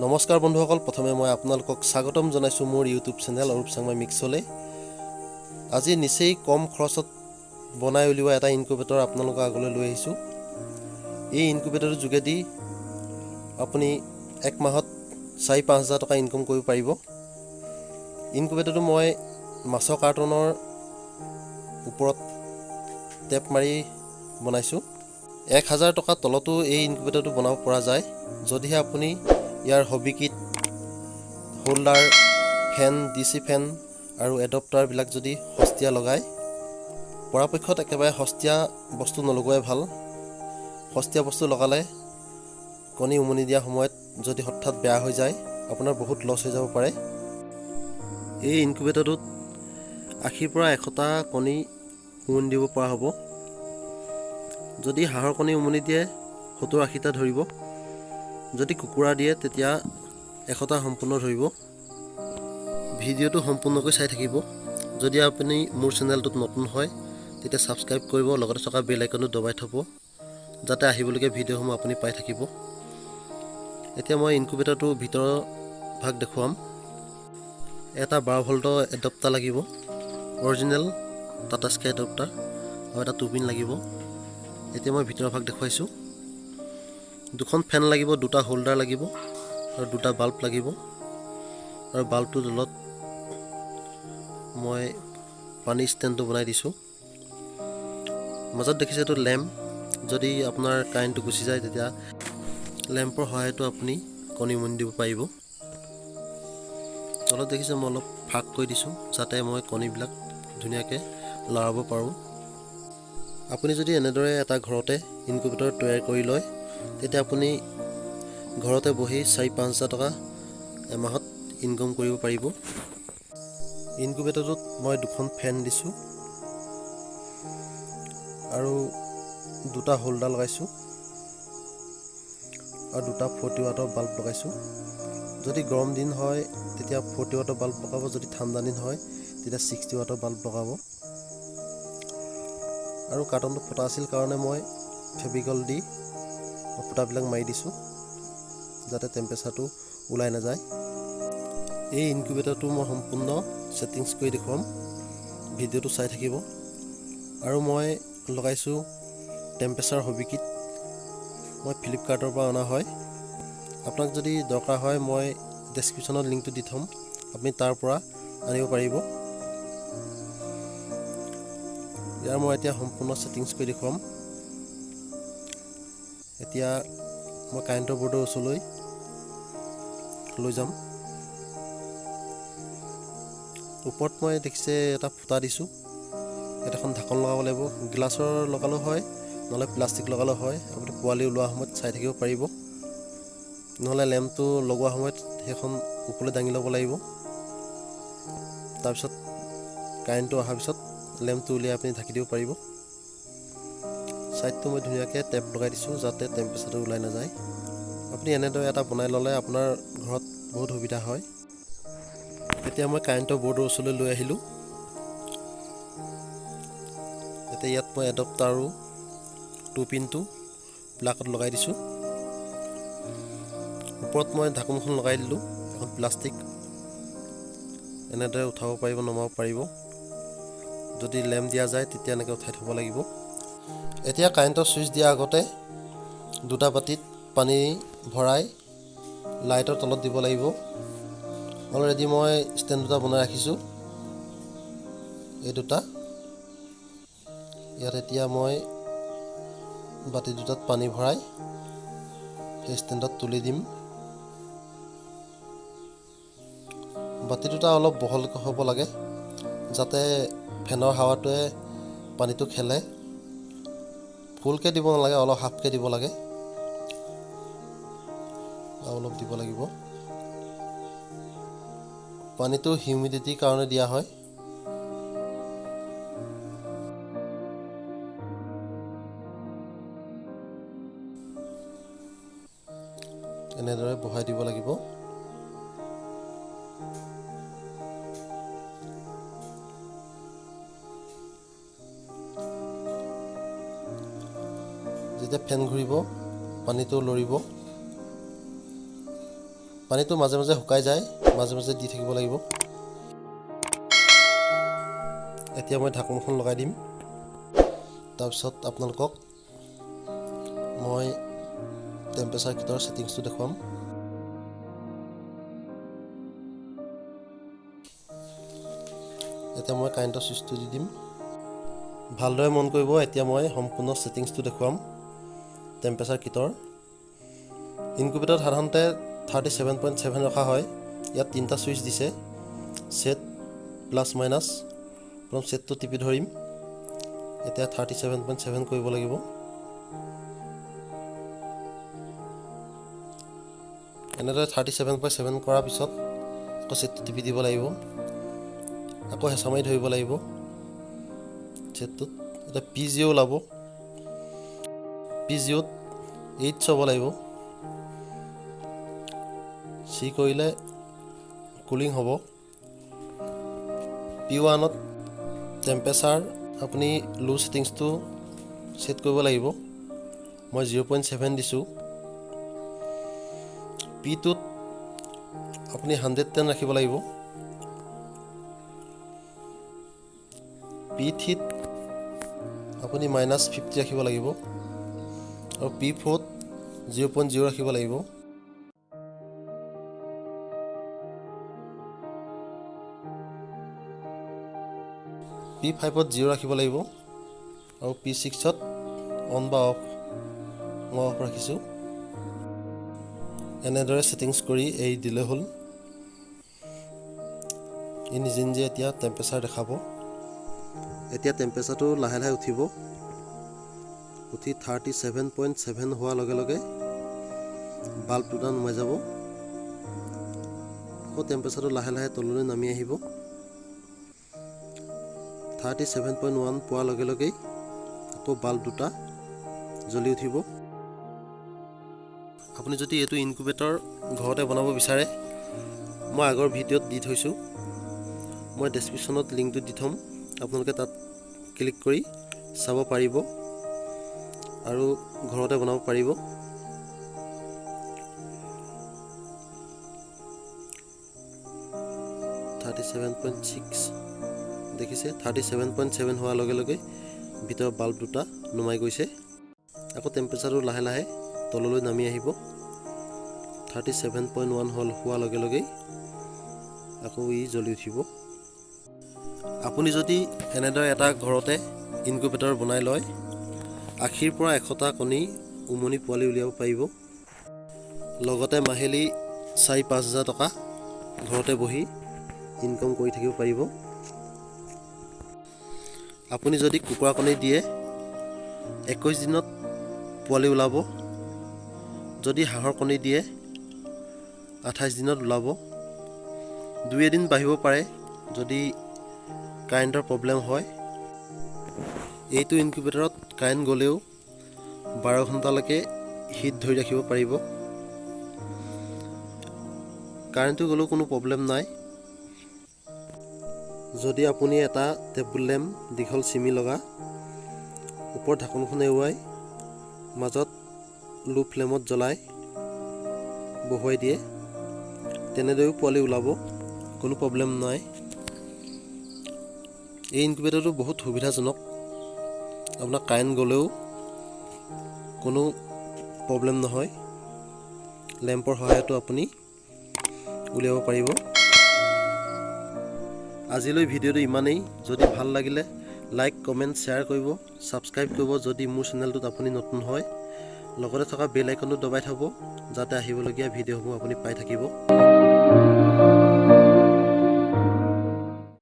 নমস্কাৰ বন্ধুসকল, প্ৰথমে মই আপোনালোকক স্বাগতম জনাইছোঁ মোৰ ইউটিউব চেনেল অৰূপ চাংমাই মিক্সলৈ। আজি নিচেই কম খৰচত বনাই উলিওৱা এটা ইনকুবেটৰ আপোনালোকৰ আগলৈ লৈ আহিছোঁ। এই ইনকুবেটৰটোৰ যোগেদি আপুনি এক মাহত 4-5 হাজাৰ টকা ইনকম কৰিব পাৰিব। ইনকুবেটৰটো মই মাছৰ কাৰ্টনৰ ওপৰত টেপ মাৰি বনাইছোঁ। 1000 টকাৰ তলতো এই ইনকুবেটৰটো বনাব পৰা যায়, যদিহে আপুনি ইয়াৰ হবি কিট, হোল্ডাৰ, ফেন, ডিচি ফেন আৰু এডপ্টাৰবিলাক যদি সস্তীয়া লগায়। পৰাপক্ষত একেবাৰে সস্তীয়া বস্তু নলগোৱাই ভাল। সস্তীয়া বস্তু লগালে কণী উমনি দিয়া সময়ত যদি হঠাৎ বেয়া হৈ যায়, আপোনাৰ বহুত লছ হৈ যাব পাৰে। এই ইনকুবেটৰটোত 80ৰ পৰা 100টা কণী উমনি দিব পৰা হ'ব। যদি হাঁহৰ কণী উমনি দিয়ে 70-80টা ধৰিব। যদি কুকুৰা দিয়ে তেতিয়া 100টা সম্পূৰ্ণ ধৰিব। ভিডিঅ'টো সম্পূৰ্ণকৈ চাই থাকিব। যদি আপুনি মোৰ চেনেলটোত নতুন হয় তেতিয়া ছাবস্ক্ৰাইব কৰিব, লগতে থকা বেল আইকনটো দবাই থ'ব, যাতে আহিবলগীয়া ভিডিঅ'সমূহ আপুনি পাই থাকিব। এতিয়া মই ইনকুবেটৰটোৰ ভিতৰৰ ভাগ দেখুৱাম। এটা 12 ভল্টৰ এডপ্টাৰ লাগিব, অৰিজিনেল টাটা স্কাই এডপ্টাৰ, আৰু এটা টুপিন লাগিব। এতিয়া মই ভিতৰৰ ভাগ দেখুৱাইছোঁ। 2খন ফেন লাগিব, 2টা হোল্ডাৰ লাগিব আৰু 2টা বাল্ব লাগিব। আৰু বাল্বটোৰ তলত মই পানী ষ্টেণ্ডটো বনাই দিছোঁ। মাজত দেখিছে এইটো লেম্প। যদি আপোনাৰ কাৰেণ্টটো গুচি যায় তেতিয়া লেম্পৰ সহায়তো আপুনি কণী উমনি দিব পাৰিব। তলত দেখিছে মই অলপ ফাঁক কৰি দিছোঁ, যাতে মই কণীবিলাক ধুনীয়াকৈ লৰাব পাৰোঁ। আপুনি যদি এনেদৰে এটা ঘৰতে ইনকুবেটৰ তৈয়াৰ কৰি লয়, তেতিয়া আপুনি ঘৰতে বহি 4-5 হাজাৰ টকা এমাহত ইনকম কৰিব পাৰিব। ইনকুবেটৰটোত মই 2খন ফেন দিছোঁ আৰু 2টা হোল্ডাৰ লগাইছোঁ আৰু 2টা 40 ৱাটৰ বাল্ব লগাইছোঁ। যদি গৰম দিন হয় তেতিয়া 40 ৱাটৰ বাল্ব লগাব, যদি ঠাণ্ডা দিন হয় তেতিয়া 60 ৱাটৰ বাল্ব লগাব। আৰু কাৰ্টনটো ফুটা আছিল কাৰণে মই ফেভিকল দি ফুটাবিলাক মাৰি দিছোঁ, যাতে টেম্পাৰেচাৰটো ওলাই নাযায়। এই ইনকুবেটৰটো মই সম্পূৰ্ণ ছেটিংছ কৰি দেখুৱাম, ভিডিঅ'টো চাই থাকিব। আৰু মই লগাইছোঁ টেম্পাৰেচাৰ হবি কিট, মই ফ্লিপকাৰ্টৰ পৰা অনা হয়। আপোনাক যদি দৰকাৰ হয় মই ডেছক্ৰিপশ্যনত লিংকটো দি থ'ম, আপুনি তাৰ পৰা আনিব পাৰিব। ইয়াৰ মই এতিয়া সম্পূৰ্ণ ছেটিংছ কৰি দেখুৱাম। এতিয়া মই কাৰেণ্টৰ বৰ্ডৰ ওচৰলৈ লৈ যাম। ওপৰত মই দেখিছে এটা ফুটা দিছোঁ, ইয়াত এখন ঢাকন লগাব লাগিব। গ্লাছৰ লগালেও হয়, নহ'লে প্লাষ্টিক লগালেও হয়। আপুনি পোৱালি ওলোৱা সময়ত চাই থাকিব পাৰিব, নহ'লে লেম্পটো লগোৱা সময়ত সেইখন ওপৰলৈ দাঙি ল'ব লাগিব। তাৰপিছত কাৰেণ্টটো অহাৰ পিছত লেম্পটো উলিয়াই আপুনি ঢাকি দিব পাৰিব। ছাইডটো মই ধুনীয়াকৈ টেপ লগাই দিছোঁ, যাতে টেম্পাৰেচাৰটো ওলাই নাযায়। আপুনি এনেদৰে এটা বনাই ল'লে আপোনাৰ ঘৰত বহুত সুবিধা হয়। এতিয়া মই কাৰেণ্টৰ বৰ্ডৰ ওচৰলৈ লৈ আহিলোঁ। এতিয়া ইয়াত মই এডপ্টাৰ আৰু টুপিনটো প্লাগত লগাই দিছোঁ। ওপৰত মই ঢাকোনখন লগাই দিলোঁ, এখন প্লাষ্টিক। এনেদৰে উঠাব পাৰিব, নমাব পাৰিব। যদি লেম্প দিয়া যায় তেতিয়া এনেকৈ উঠাই থ'ব লাগিব। এতিয়া কাৰেণ্টৰ ছুইচ দিয়াৰ আগতে 2টা বাতিত পানী ভৰাই লাইটৰ তলত দিব লাগিব। অলৰেডি মই ষ্টেণ্ড 2টা বনাই ৰাখিছোঁ, এই 2টা। ইয়াত এতিয়া মই বাতি 2টাত পানী ভৰাই সেই ষ্টেণ্ডত তুলি দিম। বাতি 2টা অলপ বহলকৈ হ'ব লাগে, যাতে ফেনৰ হাৱাটোৱে পানীটো খেলে। ফুলকৈ দিব নালাগে, অলপ হাফকৈ দিব লাগে, আৰু অলপ দিব লাগিব। পানীটো হিউমিডিটিৰ কাৰণে দিয়া হয়। এনেদৰে বহাই দিব লাগিব। যেতিয়া ফেন ঘূৰিব পানীটো লৰিব। পানীটো মাজে মাজে শুকাই যায়, মাজে মাজে দি থাকিব লাগিব। এতিয়া মই ঢাকনখন লগাই দিম। তাৰপিছত আপোনালোকক মই টেম্পাৰেচাৰ কিটৰ ছেটিংছটো দেখুৱাম। এতিয়া মই কাৰেণ্টৰ ছুইচটো দি দিম। ভালদৰে মন কৰিব, এতিয়া মই সম্পূৰ্ণ ছেটিংছটো দেখুৱাম টেম্পাৰেচাৰ কিটৰ। ইনকুবেটৰত সাধাৰণতে 37.7 ৰখা হয়। ইয়াত 3টা ছুইচ দিছে, ছেট, প্লাছ মাইনাছ। প্ৰথম ছেটটো টিপি ধৰিম। এতিয়া 37.7 কৰিব লাগিব। এনেদৰে 37.7 কৰাৰ পিছত আকৌ ছেটটো টিপি দিব লাগিব। আকৌ হেঁচা মাৰি ধৰিব লাগিব ছেটটোত। এতিয়া P0 ওলাব। P0ত 8 চাব লাগিব। চি কৰিলে কুলিং হ'ব। P1ত টেম্পাৰেচাৰ আপুনি ল' ছেটিংছটো ছেট কৰিব লাগিব। মই 0.7 দিছোঁ। P2ত আপুনি 110 ৰাখিব লাগিব। P3ত আপুনি -50 ৰাখিব লাগিব আৰু P4ত 0.0 ৰাখিব লাগিব। P5ত 0 ৰাখিব লাগিব আৰু P6ত অন বা অফ, মই অফ ৰাখিছোঁ। এনেদৰে ছেটিংছ কৰি এৰি দিলে হ'ল। ই নিজে নিজে এতিয়া টেম্পাৰেচাৰ দেখাব। এতিয়া টেম্পাৰেচাৰটো লাহে লাহে উঠিব। উঠি 37.7 হোৱাৰ লগে লগে বাল্ব দুটা নুমাই যাব। আকৌ টেম্পাৰেচাৰটো লাহে লাহে তললৈ নামি আহিব। 37.1 পোৱাৰ লগে লগেই আকৌ বাল্ব দুটা জ্বলি উঠিব। আপুনি যদি এইটো ইনকুবেটৰ ঘৰতে বনাব বিচাৰে, মই আগৰ ভিডিঅ'ত দি থৈছোঁ। মই ডেছক্ৰিপশ্যনত লিংকটো দি থ'ম, আপোনালোকে তাত ক্লিক কৰি চাব পাৰিব আৰু ঘৰতে বনাব পাৰিব। দেখিছে 37.7 হোৱাৰ লগে লগে ভিতৰৰ বাল্ব দুটা নুমাই গৈছে। আকৌ টেম্পাৰেচাৰটো লাহে লাহে তললৈ নামি আহিব। 37.1 হোৱাৰ লগে লগেই আকৌ ই জ্বলি উঠিব। আপুনি যদি এনেদৰে এটা ঘৰতে ইনকুবেটৰ বনাই লয়, 80ৰ পৰা 100টা কণী উমনি পোৱালি উলিয়াব পাৰিব। লগতে মাহিলী 4-5 হাজাৰ টকা ঘৰতে বহি ইনকাম কৰি থাকিব পাৰিব। আপুনি যদি কুকুৰা কণী দিয়ে 21 দিনত পোৱালি ওলাব। যদি হাঁহৰ কণী দিয়ে 28 দিনত ওলাব। 2-এদিন বাঢ়িব পাৰে যদি কাৰেণ্টৰ প্ৰব্লেম হয়। এইটো ইনকুবেটৰত কাৰেণ্ট গ'লেও 12 ঘণ্টালৈকে হিট ধৰি ৰাখিব পাৰিব। কাৰেণ্টটো গ'লেও কোনো প্ৰব্লেম নাই। যদি আপুনি এটা টেবুল লেম্প দীঘল চিমি লগা ওপৰত ঢাকনখন এৰুৱাই মাজত লো ফ্লেমত জ্বলাই বহুৱাই দিয়ে, তেনেদৰেও পোৱালি ওলাব, কোনো প্ৰব্লেম নাই। এই ইনকুবেটৰটো বহুত সুবিধাজনক। আপোনাৰ কাৰেণ্ট গ'লেও কোনো প্ৰব্লেম নহয়। লেম্পৰ সহায়তো আপুনি উলিয়াব পাৰিব। আজিলৈ ভিডিঅ'টো ইমানেই। যদি ভাল লাগিলে লাইক, কমেণ্ট, শ্বেয়াৰ কৰিব, ছাবস্ক্ৰাইব কৰিব যদি মোৰ চেনেলটোত আপুনি নতুন হয়। লগতে থকা বেল আইকনটো দবাই থ'ব যাতে আহিবলগীয়া ভিডিঅ'সমূহ আপুনি পাই থাকিব।